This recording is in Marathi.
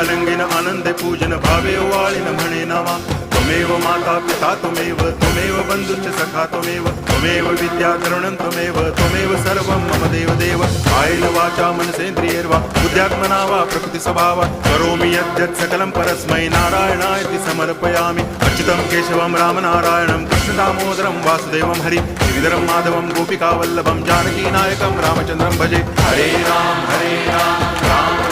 रंगीन आनंदे पूजन भावे वाळीन म्हणे नावा त्वमेव माता पिता त्वमेव बंधुश्च सखा त्वमेव विद्या तरुणं त्वमेव सर्वं मम देव कायेन वाचा मनसेन्द्रियैर्वा बुद्ध्यात्मना वा प्रकृति स्वभावात् करोमि यद्यत् सकलं परस्मै नारायणायति समर्पयामि अच्युतं केशवं रामनारायणं कृष्णदामोदरं वासुदेवं हरि गिरिधरं माधवं गोपिकावल्लभं जानकीनायकं रामचन्द्रं भजे हरे राम राम